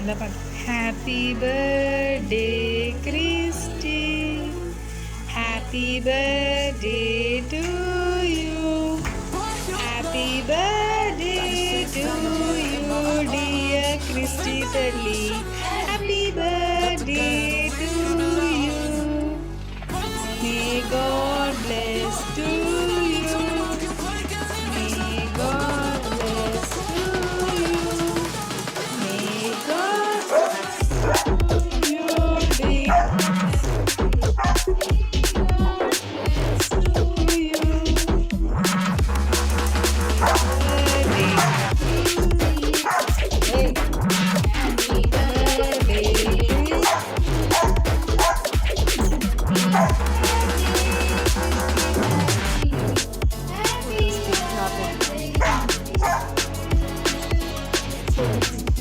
എന്താ പാട്ട്? Happy birthday Christy, happy birthday to you, happy birthday to you dear Christy തള്ളി, happy birthday to you, may God bless to you, may God bless to you, may God you day Christy, not it.